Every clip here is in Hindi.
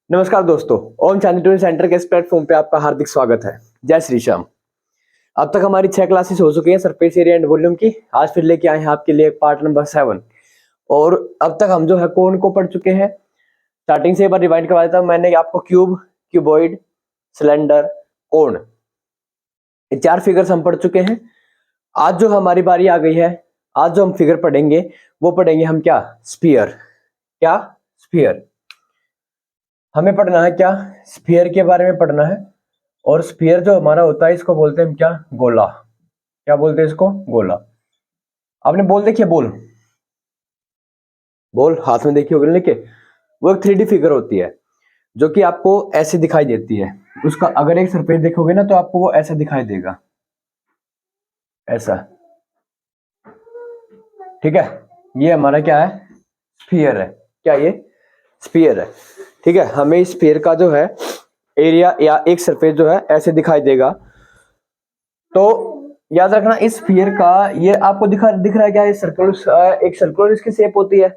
नमस्कार दोस्तों, ओम शांति ट्यूशन सेंटर के इस प्लेटफॉर्म पे आपका हार्दिक स्वागत है। जय श्री श्याम। अब तक हमारी 6 क्लासेस हो चुकी हैं सरफेस एरिया एंड वॉल्यूम की। आज फिर लेके आए हैं आपके लिए पार्ट नंबर 7। और अब तक हम जो है कोण को पढ़ चुके हैं। स्टार्टिंग से एक बार रिवाइंड करवा देता हूं। मैंने आपको क्यूब, क्यूबॉइड, सिलेंडर, कोण, ये 4 फिगर्स हम पढ़ चुके हैं। आज जो हमारी बारी आ गई है, आज जो हम फिगर पढ़ेंगे वो पढ़ेंगे हम क्या? स्फीयर। क्या? स्फीयर। हमें पढ़ना है क्या? स्फीयर के बारे में पढ़ना है। और स्फीयर जो हमारा होता है इसको बोलते हैं क्या? गोला। क्या बोलते हैं इसको? गोला। आपने बॉल देखी है? बॉल, बॉल हाथ में देखी होगी लेके। वो एक 3D फिगर होती है जो कि आपको ऐसे दिखाई देती है। उसका अगर एक सरफेस देखोगे ना तो आपको वो ऐसा दिखाई देगा, ऐसा। ठीक है, ये हमारा क्या है? स्फीयर है। क्या ये? स्फीयर है। ठीक है, हमें इस स्फीयर का जो है एरिया या एक सरफेस जो है ऐसे दिखाई देगा। तो याद रखना इस स्फीयर का, ये आपको दिख रहा है क्या? ये सर्कुलर, एक सर्कुलर इसकी शेप होती है।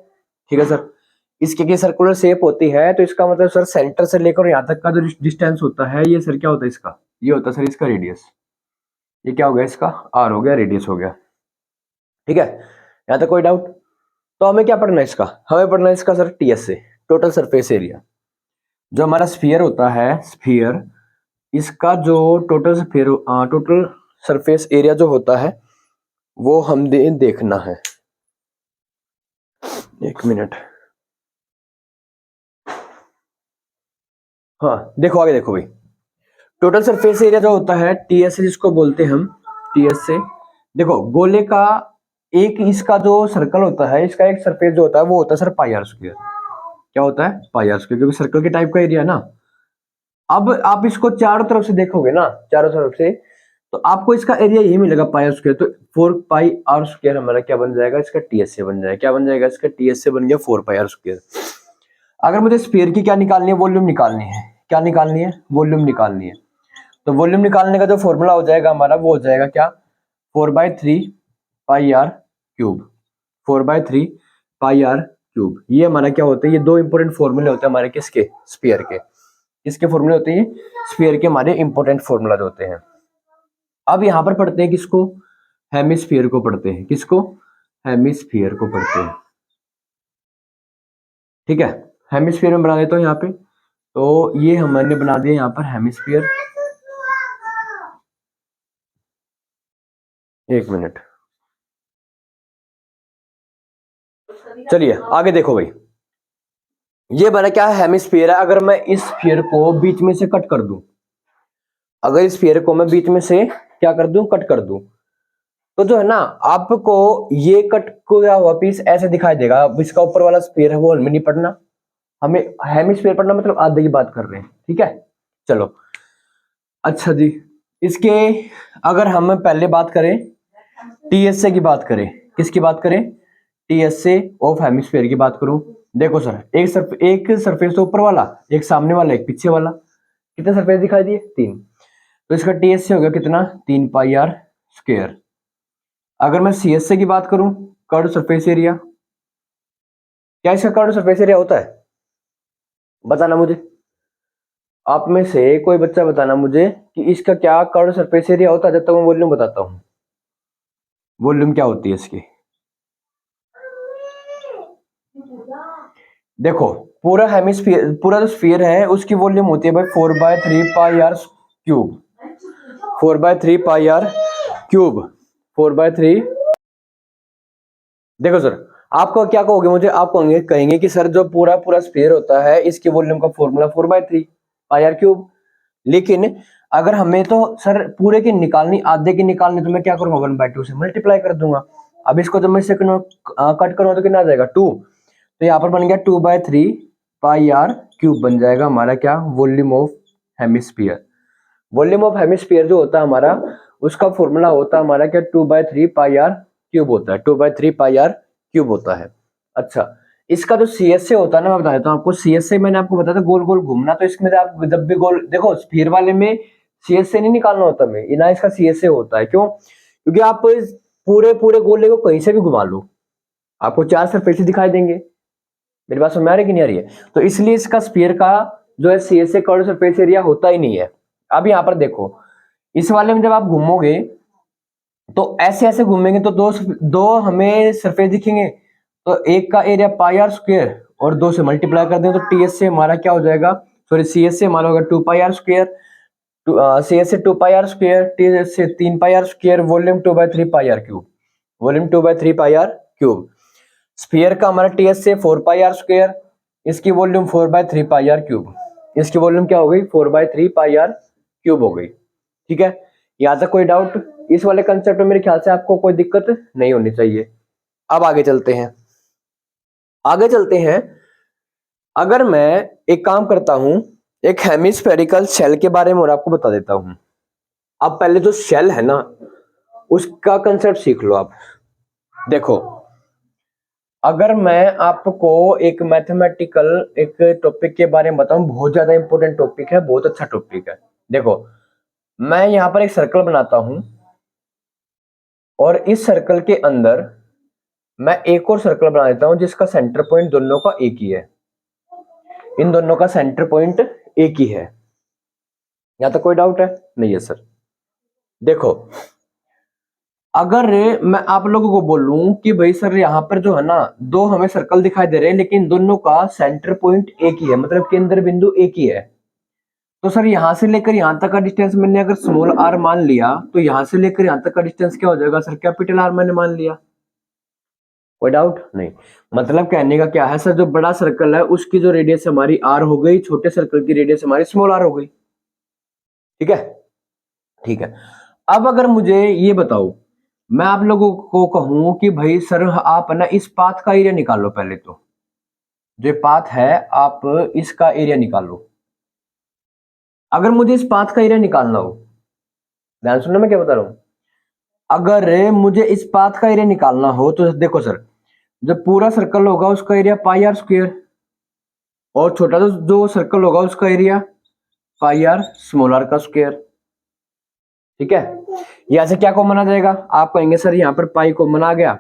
ठीक है सर, इसकी सर्कुलर शेप होती है तो इसका मतलब सर सेंटर से लेकर यहाँ तक का जो डिस्टेंस होता है ये सर क्या होता है इसका? ये होता है सर इसका रेडियस। ये क्या हो गया? इसका आर हो गया, रेडियस हो गया। ठीक है, यहाँ तक कोई डाउट? तो हमें क्या पढ़ना है इसका? हमें पढ़ना है इसका सर टीएस से, टोटल सरफेस एरिया। जो हमारा स्फीयर होता है, स्फीयर, इसका जो total sphere, total surface area जो होता है वो हम देखना है। एक मिनट। हाँ देखो, आगे देखो भाई। टोटल सरफेस एरिया जो होता है टीएस से, जिसको बोलते हैं हम टीएस से। देखो गोले का एक, इसका जो सर्कल होता है इसका एक सरफेस जो होता है वो होता है सर पाई आर स्क्वायर। क्या होता है? पाई आर स्क्वायर, क्योंकि सर्कल के टाइप का एरिया है ना। अब आप इसको चारों तरफ से देखोगे ना, चारों तरफ से, तो आपको इसका एरिया यही मिलेगा पाई आर स्क्वायर। तो 4 पाई आर स्क्वायर हमारा क्या बन जाएगा? इसका टीएस से बन जाएगा। क्या बन जाएगा? इसका टीएस से बन गया 4 पाई आर स्क्वायर। अगर मुझे स्फीयर की क्या निकालनी है? वॉल्यूम निकालनी है। क्या निकालनी है? वॉल्यूम निकालनी है। तो वॉल्यूम निकालने का जो फॉर्मूला हो जाएगा हमारा वो हो जाएगा क्या? 4/3 pi r cube. 4/3 pi r cube. ये हमारा क्या होता है? ये दो इंपोर्टेंट फॉर्मूले होते हैं हमारे किसके? स्फीयर के। किसके फॉर्मूले होते हैं? स्फीयर के हमारे इंपोर्टेंट फॉर्मूला होते हैं। अब यहां पर पढ़ते हैं किसको? हेमिस्फीयर को पढ़ते हैं। किसको? हेमिस्फीयर को पढ़ते हैं। ठीक है, हेमिस्फीयर में बना देता हूं यहाँ पे। तो ये हमने बना दिया यहाँ पर हेमिस्फीयर। एक मिनट, चलिए आगे देखो भाई। ये बना क्या है? हेमिस्फीयर है। अगर मैं इस स्फीयर को बीच में से कट कर दूं, अगर इस स्फीयर को मैं बीच में से क्या कर दूं? कट कर दूं, तो जो है ना आपको ये कट किया हुआ पीस ऐसे दिखाई देगा। अब इसका ऊपर वाला स्फीयर है वो हमें नहीं पढ़ना, हमें हेमिस्फीयर पढ़ना, मतलब आधे की बात कर रहे हैं। ठीक है, चलो। अच्छा जी, इसके अगर हम पहले बात करें टीएसए की बात करें, किसकी बात करें? टीएसए ऑफ हेमिस्फीयर की बात करूं। देखो सर, एक सरफेस तो ऊपर वाला, एक सामने वाला, एक पीछे वाला। कितने सरफेस दिखाई दिए? 3। तो इसका टीएसए हो गया कितना? 3 पाई आर स्क्वायर। अगर मैं सीएसए की बात करूं, कर्व सरफेस एरिया, क्या इसका कर्व सरफेस एरिया होता है? बताना मुझे, आप में से कोई बच्चा बताना मुझे कि इसका क्या कर्व सरफेस एरिया होता है। जब तक मैं वॉल्यूम बताता हूं, वॉल्यूम क्या होती है इसकी। देखो, पूरा हेमिस्फीयर, पूरा जो स्फीयर है उसकी वॉल्यूम होती है भाई 4/3 pi r cube. 4/3 pi r cube. 4/3। देखो सर, आपको क्या कहोगे मुझे? आप कहेंगे कि सर जो पूरा पूरा स्फीयर होता है इसकी वॉल्यूम का फॉर्मूला 4/3 पाई आर क्यूब। लेकिन अगर हमें तो सर पूरे की निकालनी, आधे की निकालनी, तो मैं क्या करूंगा? 1/2 से मल्टीप्लाई कर दूंगा। अब इसको जब मैं इसे कट करूंगा तो कितना आ जाएगा? 2। तो यहाँ पर बन गया 2/3 पाई आर क्यूब बन जाएगा हमारा क्या? Volume of hemisphere. Volume of hemisphere जो होता है हमारा, उसका फॉर्मूला होता है हमारा क्या? 2/3 पाई आर क्यूब होता है। 2/3 पाई आर क्यूब होता है। अच्छा, इसका जो सीएसए होता है ना, मैं बता देता हूँ आपको। सीएसए मैंने आपको बताया था गोल गोल घूमना। तो इसमें आप जब भी गोल देखो, स्फीयर वाले में सीएसए नहीं निकालना होता में, ना इसका सीएसए होता है। क्यों? क्योंकि आप पूरे पूरे गोले को कहीं से भी घुमा लो, आपको 4 सरफेस दिखाई देंगे। मेरी बात समझ में आ रही कि नहीं आ रही है? तो इसलिए इसका स्फीयर का जो है सी एस से कर्व सरफेस एरिया होता ही नहीं है। अब यहाँ पर देखो, इस वाले में जब आप घूमोगे तो ऐसे ऐसे घूमेंगे तो दो हमें सरफेस दिखेंगे, तो एक का एरिया पाई आर स्क्वायर और 2 से मल्टीप्लाई कर दें तो टी एस से हमारा क्या हो जाएगा, सॉरी सी एस से हमारा होगा 2 pi r square, C S से 2 pi r square, T S से 3 pi r square, volume 2/3 pi r cube, volume 2/3 pi r cube. Sphere का हमारा टी एस से 4 पाई आर स्क्वायर, इसकी वॉल्यूम 4/3 पाई आर क्यूब, इसकी वॉल्यूम क्या हो गई 4/3 पाई आर क्यूब हो गई। ठीक है, यहाँ तक कोई डाउट? इस वाले कंसेप्ट में मेरे ख्याल से आपको कोई दिक्कत नहीं होनी चाहिए। अब आगे चलते हैं, आगे चलते हैं। अगर मैं एक काम करता हूं, एक हेमिस्फेरिकल शेल के बारे में और आपको बता देता हूं। अब पहले जो शेल है ना उसका कंसेप्ट सीख लो आप। देखो, अगर मैं आपको एक मैथमेटिकल एक टॉपिक के बारे में बताऊं, बहुत ज्यादा इंपॉर्टेंट टॉपिक है, बहुत अच्छा टॉपिक है। देखो, मैं यहां पर एक सर्कल बनाता हूं और इस सर्कल के अंदर मैं एक और सर्कल बना देता हूं जिसका सेंटर पॉइंट दोनों का एक ही है, इन दोनों का सेंटर पॉइंट एक ही है। यहां तक कोई डाउट है? नहीं है सर। देखो, अगर मैं आप लोगों को बोलूं कि भाई सर यहां पर जो है ना दो हमें सर्कल दिखाई दे रहे हैं लेकिन दोनों का सेंटर पॉइंट एक ही है, मतलब केंद्र बिंदु एक ही है, तो सर यहां से लेकर यहां तक का डिस्टेंस मैंने अगर स्मॉल आर मान लिया तो यहां से लेकर यहां तक का डिस्टेंस क्या हो जाएगा सर, कैपिटल आर मैंने मान लिया। कोई डाउट नहीं? मतलब कहने का क्या है सर, जो बड़ा सर्कल है उसकी जो रेडियस हमारी आर हो गई, छोटे सर्कल की रेडियस हमारी स्मॉल आर हो गई। ठीक है, ठीक है। अब अगर मुझे ये बताओ, मैं आप लोगों को कहूं कि भाई सर आप ना इस पाथ का एरिया निकालो, पहले तो जो पाथ है आप इसका एरिया निकालो। अगर मुझे इस पाथ का एरिया निकालना हो, ध्यान सुनना मैं क्या बता रहा हूं, अगर मुझे इस पाथ का एरिया निकालना हो तो देखो सर, जो पूरा सर्कल होगा उसका एरिया पाई आर स्क्वायर और छोटा जो सर्कल होगा उसका area pi r small r का स्क्वायर। ठीक है, यहां से क्या कॉमन आ जाएगा, आप कहेंगे सर यहाँ पर पाई कॉमन आ गया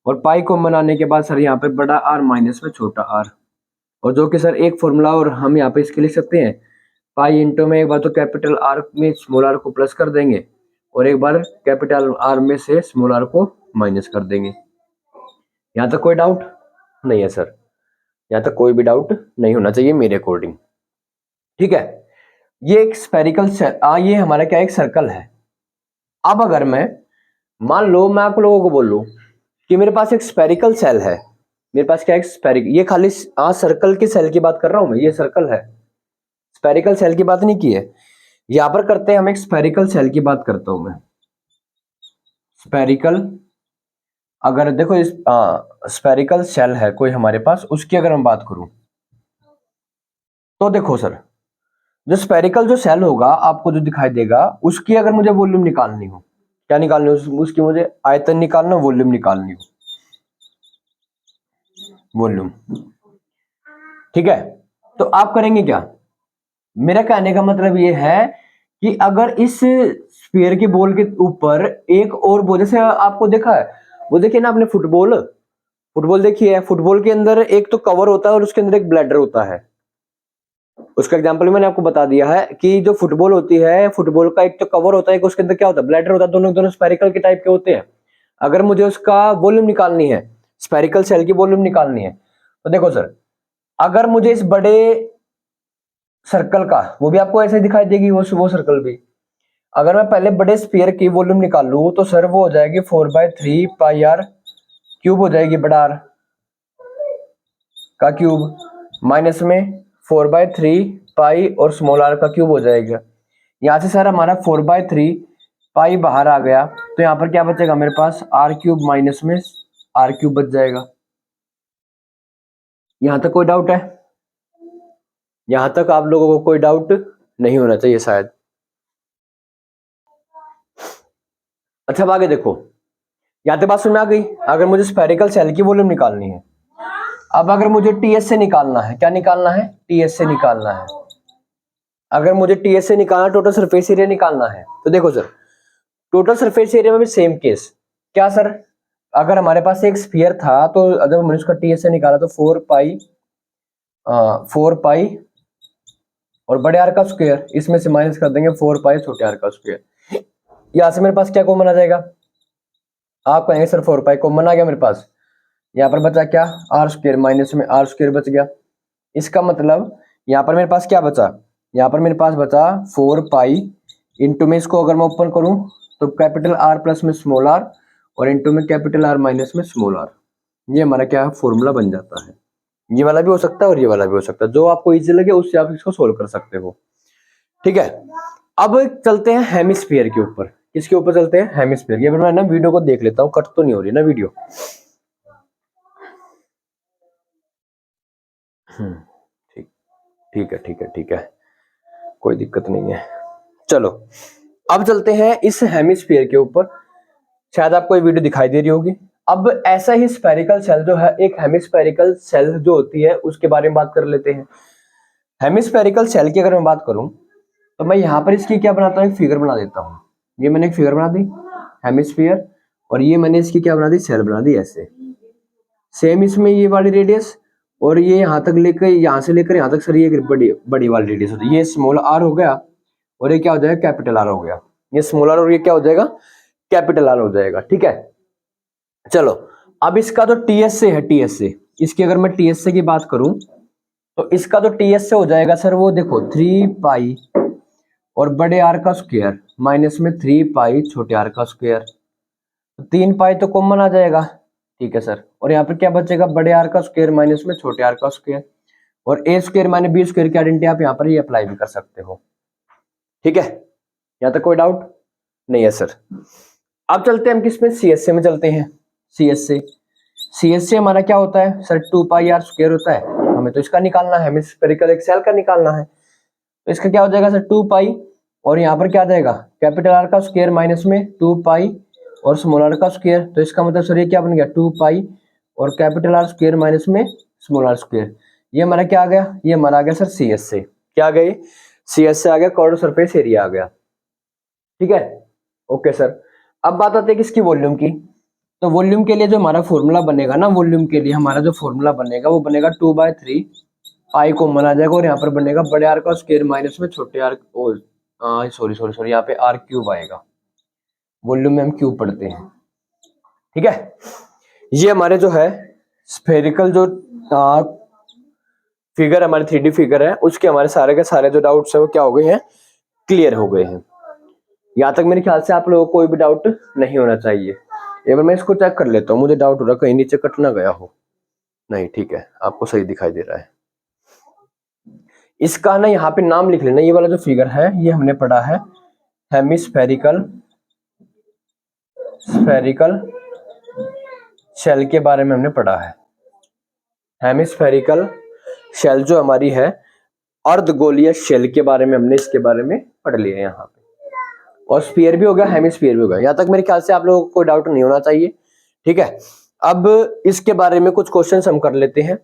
और पाई कॉमन आने के बाद सर यहाँ पे बड़ा आर माइनस में छोटा आर, और जो कि सर एक फॉर्मूला और हम यहाँ पे इसके लिख सकते हैं, पाई इंटू में एक बार तो कैपिटल आर में स्मॉल आर को प्लस कर देंगे और एक बार कैपिटल आर में से स्मॉल आर को माइनस कर देंगे। यहाँ तक कोई डाउट नहीं है सर? यहाँ तक कोई भी डाउट नहीं होना चाहिए मेरे अकॉर्डिंग। ठीक है, ये एक स्फेरिकल ये हमारा क्या एक सर्कल है। अब अगर मैं मान लो मैं आप लोगों को बोल लूं कि मेरे पास एक स्फेरिकल सेल है, मेरे पास क्या एक स्फेरिकल, ये खाली सर्कल के सेल की बात कर रहा हूं मैं, ये सर्कल है, स्फेरिकल सेल की बात नहीं की है। यहां पर करते हैं हम एक स्फेरिकल सेल की बात करता हूं मैं। स्फेरिकल, अगर देखो इस स्फेरिकल सेल है कोई हमारे पास, उसकी अगर मैं बात करूं तो देखो सर, जो स्फेरिकल जो सेल होगा आपको जो दिखाई देगा उसकी अगर मुझे वॉल्यूम निकालनी हो, क्या निकालनी हो उसकी, मुझे आयतन निकालना, वॉल्यूम निकालनी हो, वॉल्यूम। ठीक है, तो आप करेंगे क्या, मेरा कहने का मतलब ये है कि अगर इस स्फीयर के बॉल के ऊपर एक और बॉल, जैसे आपको देखा है वो देखिए ना आपने फुटबॉल, फुटबॉल देखी है, फुटबॉल के अंदर एक तो कवर होता है और उसके अंदर एक ब्लैडर होता है। उसका एग्जांपल मैंने आपको बता दिया है कि जो फुटबॉल होती है, फुटबॉल का एक तो कवर होता है, एक उसके अंदर क्या होता है ब्लैडर होता है, दोनों दोनों स्फेरिकल के टाइप के होते हैं। अगर मुझे उसका वॉल्यूम निकालनी है, स्फेरिकल सेल की वॉल्यूम निकालनी है, तो देखो सर, अगर मुझे इस बड़े सर्कल का, वो भी आपको ऐसे दिखाई देगी वो सर्कल भी, अगर मैं पहले बड़े स्फीयर की वॉल्यूम निकाल लूं तो सर वो हो जाएगी 4/3 पाई आर क्यूब हो जाएगी, बड़ा आर का क्यूब माइनस में 4/3 पाई और स्मॉल आर का क्यूब हो जाएगा। यहां से सर हमारा 4/3 पाई बाहर आ गया तो यहां पर क्या बचेगा मेरे पास, आर क्यूब माइनस में आर क्यूब बच जाएगा। यहां तक कोई डाउट है? यहां तक आप लोगों को कोई डाउट नहीं होना चाहिए शायद। अच्छा, अब आगे देखो, यहां तक बात समझ में आ गई। अगर मुझे स्फेरिकल सेल की वॉल्यूम निकालनी है, अब अगर मुझे टीएस से निकालना है, क्या निकालना है, टीएस से निकालना है। अगर मुझे टीएस से निकालना, टोटल सरफेस एरिया निकालना है, तो देखो सर, टोटल सरफेस एरिया में भी सेम केस, क्या सर, अगर हमारे पास एक स्फीयर था तो जब मैंने उसका टीएस से निकाला तो 4 पाई और बड़े आर का स्क्वायर, इसमें से माइनस कर देंगे 4 पाई छोटे आर का स्क्वायर। यहाँ से मेरे पास क्या कॉमन आ जाएगा, आप कहेंगे सर 4 पाई कॉमन आ गया मेरे पास, यहाँ पर बचा क्या आर स्क्वायर, माइनस में आर स्क्वायर बच गया। इसका मतलब यहाँ पर मेरे पास क्या बचा, यहाँ पर मेरे पास बचा 4 पाई इंटू में इसको अगर मैं ओपन करूं तो कैपिटल आर प्लस में स्मॉल आर और इंटू में कैपिटल आर माइनस में स्मॉल आर। ये हमारा क्या है फॉर्मूला बन जाता है। ये वाला भी हो सकता है और ये वाला भी हो सकता है, जो आपको इजी लगे उससे आप इसको सोल्व कर सकते हो। ठीक है, अब चलते हैं हेमिस्फीयर के ऊपर। किसके ऊपर चलते हैं, हेमिस्फीयर। ये मैं ना वीडियो को देख लेता हूँ, कट तो नहीं हो रही ना वीडियो। ठीक ठीक है ठीक है ठीक है, कोई दिक्कत नहीं है। चलो अब चलते हैं इस हेमिस्फीयर के ऊपर। शायद आपको ये वीडियो दिखाई दे रही होगी। अब ऐसा ही स्फेरिकल सेल जो है, एक हेमिस्फेरिकल सेल जो होती है उसके बारे में बात कर लेते हैं। हेमिस्फेरिकल सेल की अगर मैं बात करूं तो मैं यहाँ पर इसकी क्या बनाता हूँ, एक फिगर बना देता हूँ। ये मैंने एक फिगर बना दी हेमिस्फीयर, और ये मैंने इसकी क्या बना दी, सेल बना दी ऐसे। सेम इसमें ये वाली रेडियस और ये यहाँ तक लेकर, यहाँ से लेकर यहाँ तक सर ये बड़ी बड़ी वाली रेडियस होती है। ये स्मॉल आर हो गया और ये क्या हो जाएगा, कैपिटल आर हो गया। ये स्मॉल आर और ये क्या हो जाएगा, कैपिटल आर हो जाएगा। ठीक है, चलो अब इसका तो टीएस से है, टीएस से इसकी अगर मैं टीएस से की बात करूं तो इसका तो टीएस से हो जाएगा सर, वो देखो 3 पाई और बड़े आर का स्क्वायर माइनस में 3 पाई छोटे आर का स्क्वायर। 3 पाई तो कॉमन आ जाएगा, ठीक है सर। और यहाँ पर क्या बचेगा, बड़े आर का स्क्वायर माइनस में छोटे आर का स्क्वायर। और ए स्क्वायर माइनस बी स्क्वायर की आइडेंटिटी आप यहाँ पर ये अप्लाई भी कर सकते हो। ठीक है, यहाँ तक कोई डाउट नहीं है सर। अब चलते हैं हम किसमें, सीएसए में चलते हैं। सीएसए, सीएसए हमारा क्या होता है सर, 2 पाई आर स्क्वायर होता है। हमें तो इसका निकालना है, हेमिस्फेरिकल एक सेल का निकालना है। तो इसका क्या हो जाएगा सर 2 पाई और यहाँ पर क्या आ जाएगा कैपिटल आर का स्क्वायर माइनस में 2 पाई और स्मॉल आर का स्क्वायर। तो इसका मतलब सर ये क्या बन गया 2 पाई और कैपिटल आर स्क्वायर माइनस में स्मॉल आर स्क्वायर। ये हमारा क्या आ गया, ये हमारा आ गया सर सीएसए। क्या आ गया, सीएसए आ गया, कॉर्डर सरफेस एरिया आ गया। ठीक है, ओके सर। अब बात आती है किसकी, वॉल्यूम की। तो वॉल्यूम के लिए जो हमारा फॉर्मूला बनेगा ना, वॉल्यूम के लिए हमारा जो फॉर्मूला बनेगा वो बनेगा 2/3 पाई कॉमन आ जाएगा और यहाँ पर बनेगा बड़े आर का स्क्वायर माइनस में छोटे आर, सॉरी सॉरी सॉरी, यहाँ पे आर क्यूब आएगा। वॉल्यूम में हम क्यूब पढ़ते हैं। ठीक है, ये हमारे जो है स्फेरिकल जो फिगर हमारे 3D फिगर है उसके हमारे सारे के सारे जो डाउट्स है वो क्या हो गए हैं, क्लियर हो गए हैं। यहाँ तक मेरे ख्याल से आप लोगों को कोई भी डाउट नहीं होना चाहिए। एक बार मैं इसको चेक कर लेता हूँ, मुझे डाउट हो रहा है कहीं नीचे कट ना गया हो। नहीं ठीक है, आपको सही दिखाई दे रहा है। इसका ना यहाँ पे नाम लिख लेना, ये वाला जो फिगर है ये हमने पढ़ा है हेमिस्फेरिकल स्फेरिकल शेल के बारे में हमने पढ़ा है। हेमिस्फेरिकल शेल जो हमारी है अर्धगोलीय शेल के बारे में हमने इसके बारे में पढ़ लिया है यहाँ पे। और स्फीयर भी हो गया, हेमिस्फीयर भी हो गया। यहाँ तक मेरे ख्याल से आप लोगों को कोई डाउट नहीं होना चाहिए। ठीक है, अब इसके बारे में कुछ क्वेश्चंस हम कर लेते हैं।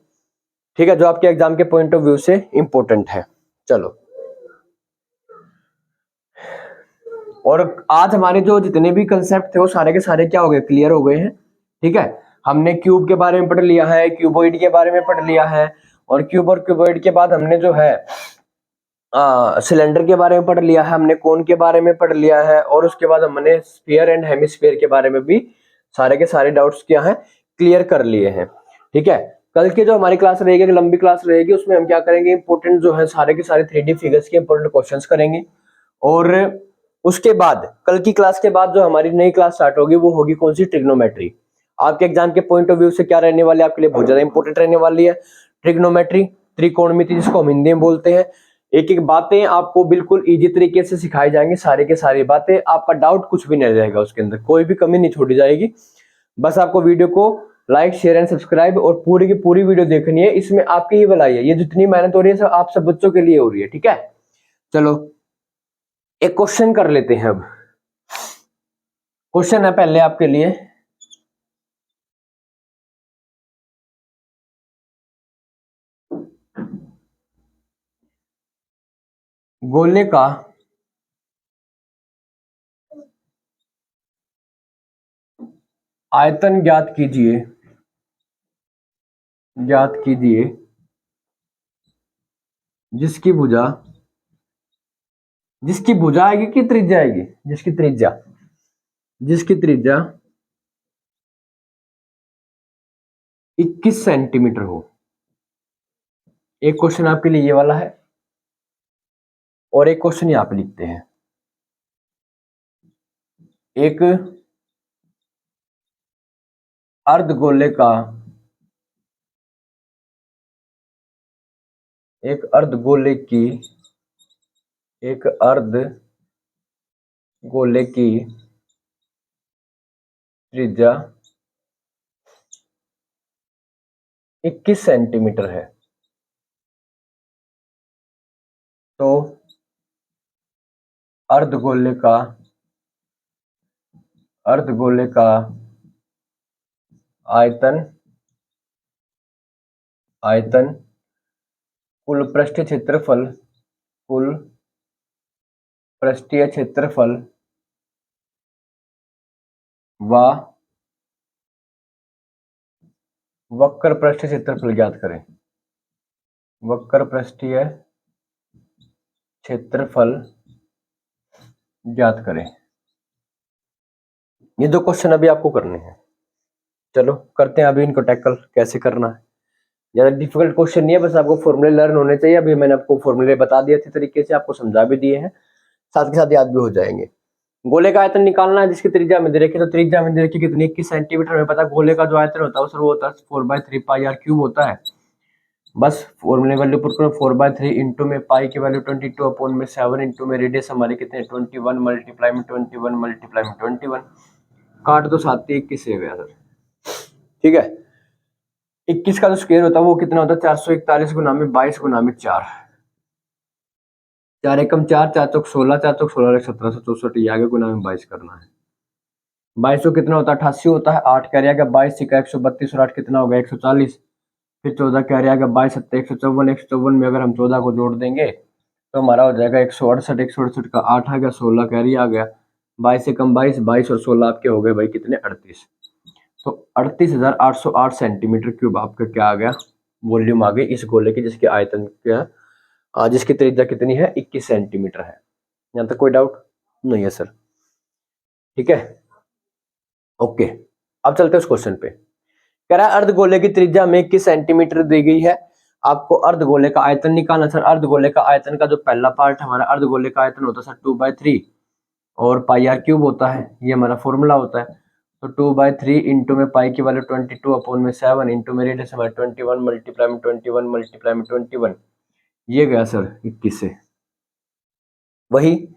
ठीक है, जो आपके एग्जाम के पॉइंट ऑफ व्यू से इंपॉर्टेंट है। चलो, और आज हमारे जो जितने भी कंसेप्ट थे वो सारे के सारे क्या हो गए, क्लियर हो गए हैं। ठीक है, हमने क्यूब के बारे में पढ़ लिया है, क्यूबॉइड के बारे में पढ़ लिया है, और क्यूब और क्यूबॉइड के बाद हमने जो है सिलेंडर के बारे में पढ़ लिया है, हमने कोन के बारे में पढ़ लिया है, और उसके बाद हमने स्फीयर एंड हेमिस्फीयर के बारे में भी सारे के सारे डाउट्स क्या हैं, क्लियर कर लिए हैं। ठीक है, कल की जो हमारी क्लास रहेगी, लंबी क्लास रहेगी, उसमें हम क्या करेंगे, इंपोर्टेंट जो है सारे के सारे 3D फिगर्स के इंपोर्टेंट क्वेश्चंस करेंगे। और उसके बाद कल की क्लास के बाद जो हमारी नई क्लास स्टार्ट होगी वो होगी कौन सी, ट्रिग्नोमेट्री। आपके एग्जाम के पॉइंट ऑफ व्यू से क्या रहने वाली है, आपके लिए बहुत ज्यादा इंपॉर्टेंट रहने वाली है ट्रिग्नोमेट्री, त्रिकोणमिति जिसको हम हिंदी में बोलते हैं। एक एक बातें आपको बिल्कुल इजी तरीके से सिखाई जाएंगी, सारी के सारी बातें, आपका डाउट कुछ भी नहीं रहेगा, उसके अंदर कोई भी कमी नहीं छोड़ी जाएगी। बस आपको वीडियो को लाइक शेयर एंड सब्सक्राइब और पूरी की पूरी वीडियो देखनी है, इसमें आपकी ही भलाई है। ये जितनी मेहनत हो रही है सब आप सब बच्चों के लिए हो रही है। ठीक है, चलो एक क्वेश्चन कर लेते हैं। अब क्वेश्चन है पहले आपके लिए, गोले का आयतन ज्ञात कीजिए, ज्ञात कीजिए जिसकी भुजा जिसकी भुजा आएगी कि त्रिज्या आएगी, जिसकी त्रिज्या 21 सेंटीमीटर हो। एक क्वेश्चन आपके लिए ये वाला है और एक क्वेश्चन यहां पे लिखते हैं। एक अर्धगोले का एक अर्धगोले की त्रिज्या 21 सेंटीमीटर है, तो अर्धगोले का आयतन कुल पृष्ठीय क्षेत्रफल व वक्र पृष्ठीय क्षेत्रफल ज्ञात करें। वक्र पृष्ठीय क्षेत्रफल ज्ञात करें। ये दो क्वेश्चन अभी आपको करने हैं। चलो करते हैं अभी इनको टैकल कैसे करना है। ज्यादा डिफिकल्ट क्वेश्चन नहीं है, बस आपको फॉर्मूले लर्न होने चाहिए। अभी मैंने आपको फॉर्मूले बता दिए अच्छे तरीके से, आपको समझा भी दिए हैं, साथ के साथ याद भी हो जाएंगे। गोले का आयतन निकालना है जिसकी त्रिज्या में दे रखी, तो त्रिज्या में दे रखी कितनी 21 सेंटीमीटर। हमें पता गोले का जो आयतन होता है वो होता है 4/3 पाई आर क्यूब होता है। बस फॉर्मूले वैल्यू पुट करो, 4/3 इंटू में पाई की वैल्यू 22/7 इंटू में रेडियस हमारे कितने 21 मल्टीप्लाई में 21 मल्टीप्लाई में 21, काट दो 7 21 से गया सर। ठीक है, 21 का जो स्क्वायर होता है वो कितना होता है 441 गुना में 22 गुना में 4, 4 एकम 4, 4 चौक 16, 4 चौक 16 1764, ये आगे गुना में 22 करना है। 22 कितना होता है 88 होता है, 8 कैरी आ गया 22 का 132 और 8 कितना होगा 140, फिर 14 कैरी आ गया 22 7 154, 154 में अगर हम 14 को जोड़ देंगे तो हमारा हो जाएगा 168, 168 का 8 आ गया, 16 कैरी आ गया, 22 से कम 22, 22 और 16 आपके हो गए भाई कितने 38, तो 38,808 सेंटीमीटर क्यूब आपका क्या आ गया वॉल्यूम आ गई इस गोले की, जिसके आयतन क्या जिसकी त्रिज्या कितनी है 21 सेंटीमीटर है। यहाँ तक कोई डाउट नहीं है सर? ठीक है, ओके। अब चलते हैं उस क्वेश्चन पे। कह रहा है अर्धगोले की त्रिज्या में 21 सेंटीमीटर दी गई है, आपको अर्धगोले का आयतन निकालना। सर अर्धगोले का आयतन का जो पहला पार्ट हमारा अर्धगोले का आयतन होता है सर 2/3 और पाई आर क्यूब होता है, ये हमारा फॉर्मूला होता है। तो 2/3 इंटू में पाई की वैल्यू 22/7 इंटू में रेडियस हमारे 21 मल्टीप्लाई में 21 मल्टीप्लाई में 21, ये गया सर 21 से। वही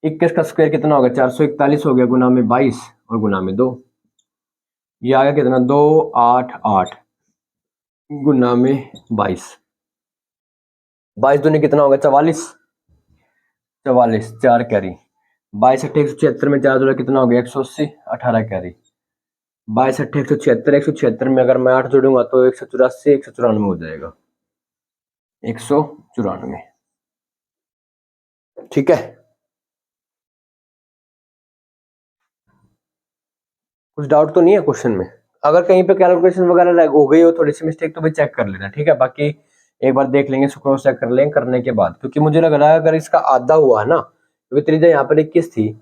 21 का स्क्वायर कितना होगा 441 हो गया गुना में 22 और गुना में 2, ये आ गया कितना 288 गुना में 22, 22 दूनी कितना होगा 44, 4 कैरी, 22 अट्ठे 176 में 4 दूना कितना हो गया 180, 18 कैरी, 22 अट्ठे 176, 176 में अगर मैं 8 जोड़ूंगा तो 184, 194 हो जाएगा, 194। ठीक है, कुछ डाउट तो नहीं है क्वेश्चन में? अगर कहीं पे कैलकुलेशन वगैरह हो गई हो थोड़ी सी मिस्टेक तो भाई चेक कर लेना, ठीक है। बाकी एक बार देख लेंगे, क्रॉस चेक कर लेंगे करने के बाद, क्योंकि मुझे लग रहा है अगर इसका आधा हुआ है ना, क्योंकि त्रिज्या यहाँ पर 21 थी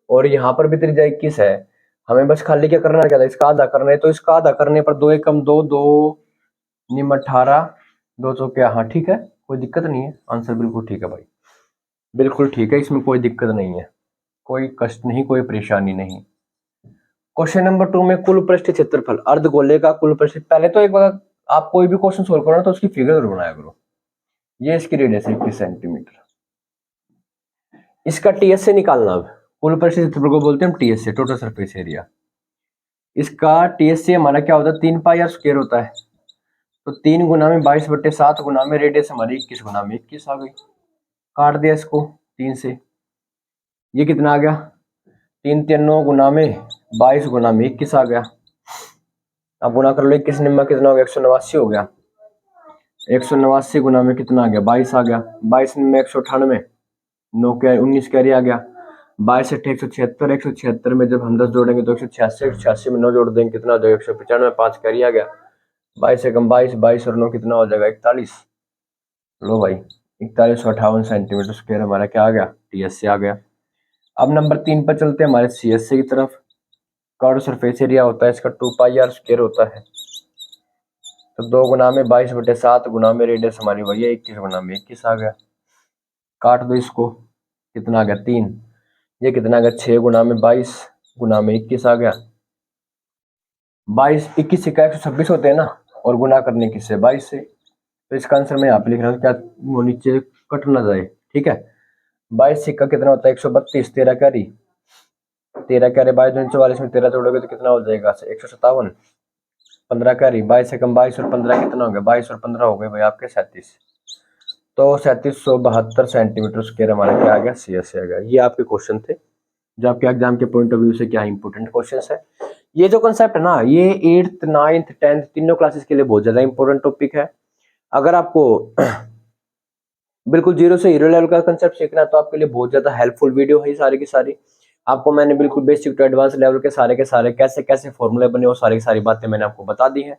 और यहाँ पर भी त्रिज्या 21 है, हमें बस खाली क्या करना क्या था इसका आधा करना है, तो इसका आधा करने पर 2 एकम 2 2 निम 18 2 तो क्या, हाँ ठीक है, कोई दिक्कत नहीं है, आंसर बिल्कुल ठीक है भाई, बिल्कुल ठीक है, इसमें कोई दिक्कत नहीं है, कोई कष्ट नहीं, कोई परेशानी नहीं। क्वेश्चन नंबर 2 में कुल पृष्ठ क्षेत्रफल अर्धगोले का कुल पृष्ठ, पहले तो एक बार आप कोई भी क्वेश्चन सोल्व करो ना तो उसकी फिगर जरूर बनाया करो। ये इसकी रेडियस है 21 सेंटीमीटर, इसका टीएस से निकालना। अब कुल पृष्ठ क्षेत्रफल को बोलते हैं हम टीएस से, टोटल सरफेस एरिया। इसका टीएस से हमारा क्या होता है 3 पाई आर स्क्वायर होता है, तो 3 गुना में 22/7 गुना में रेडियस हमारी 21 गुना में 21 आ गई, काट दिया इसको 3 से, ये कितना आ गया 3 3 9 गुना में 22 गुना में 21 आ गया। अब गुना कर लो 21 निम्मा कितना हो गया 189 हो गया, 189 गुना में कितना आ गया 22 आ गया, 22 निम्मा 198, 9 क्या 19 कैरी आ गया, 22 अट्ठे 176, 176 में जब हम 10 जोड़ेंगे तो 186, 186 में 9 जोड़ देंगे कितना हो जाएगा 195, 5 कैरी आ गया, 22 से कम 22, 22 और 9 कितना हो जाएगा 41। लो भाई 4158 सेंटीमीटर स्क्वायर हमारा क्या आ गया टीएस से आ गया। अब नंबर 3 पर चलते हैं हमारे सीएसए की तरफ। कर्व सरफेस एरिया होता है इसका 2πr² होता है, तो 2 गुना में 22/7 गुना में रेडियस हमारी वही है 21 गुना में 21 आ गया। काट दो इसको, कितना आ गया 3, ये कितना आ गया 6 गुना में 22 गुना में 21 आ गया। 22 21 से 126 होते हैं ना, और गुना करने किससे 22 से, तो इसका आंसर मैं यहाँ पे लिख रहा हूँ क्या वो नीचे कट ना जाए, ठीक है। 22 सिक्का कितना होता है 132, 13 कैरी 22 दूनी 44 में 13 जोड़ोगे तो कितना हो जाएगा 157, 15 कैरी 22 से कम 22 और 15 कितना हो गया 22 और 15 हो गए भाई आपके 37, तो 3772 सेंटीमीटर स्क्वायर हमारा क्या आ गया सीएस आ गया। ये आपके क्वेश्चन थे जो आपके एग्जाम के पॉइंट ऑफ व्यू से क्या इंपॉर्टेंट क्वेश्चन है। ये जो कंसेप्ट है ना, ये 8th 9th 10th तीनों क्लासेस के लिए बहुत ज्यादा इंपॉर्टेंट टॉपिक है। अगर आपको बिल्कुल जीरो से हीरो लेवल का कंसेप्ट सीखना है तो आपके लिए बहुत ज्यादा हेल्पफुल वीडियो है सारी की सारी। आपको मैंने बिल्कुल बेसिक टू एडवांस लेवल के सारे कैसे कैसे फॉर्मूले बने वो सारी की सारी बातें मैंने आपको बता दी है।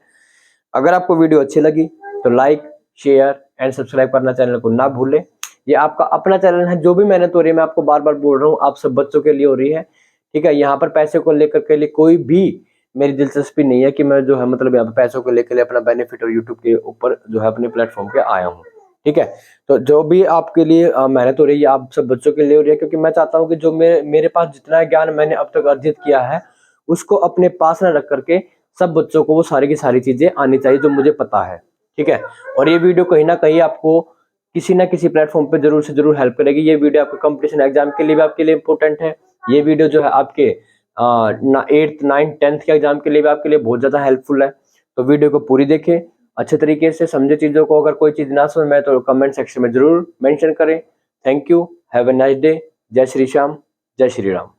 अगर आपको वीडियो अच्छी लगी तो लाइक शेयर एंड सब्सक्राइब करना चैनल को ना भूलें। ये आपका अपना चैनल है, जो भी मेहनत हो रही है मैं आपको बार बार बोल रहा हूँ आप सब बच्चों के लिए हो रही है, ठीक है। यहाँ पर पैसे को लेकर के लिए कोई भी मेरी दिलचस्पी नहीं है कि मैं जो है मतलब यहाँ पर पैसों को लेकर अपना बेनिफिट और यूट्यूब के ऊपर जो है अपने प्लेटफॉर्म पे आया हूँ, ठीक है। तो जो भी आपके लिए मेहनत हो रही है आप सब बच्चों के लिए हो रही है, क्योंकि मैं चाहता हूँ कि जो मेरे पास जितना ज्ञान मैंने अब तक अर्जित किया है उसको अपने पास न रख करके सब बच्चों को वो सारी की सारी चीजें आनी चाहिए जो मुझे पता है, ठीक है। और ये वीडियो कहीं ना कहीं आपको किसी ना किसी प्लेटफॉर्म पे जरूर से जरूर हेल्प करेगी। ये वीडियो आपके कंपटीशन एग्जाम के लिए भी आपके लिए इंपॉर्टेंट है। ये वीडियो जो है आपके 8th 9th 10th के एग्जाम के लिए भी आपके लिए बहुत ज्यादा हेल्पफुल है। तो वीडियो को पूरी देखें, अच्छे तरीके से समझे चीजों को। अगर कोई चीज ना समझ में आए तो कमेंट सेक्शन में जरूर मेंशन करें। Thank you, have a nice day. जय श्री श्याम, जय श्री राम।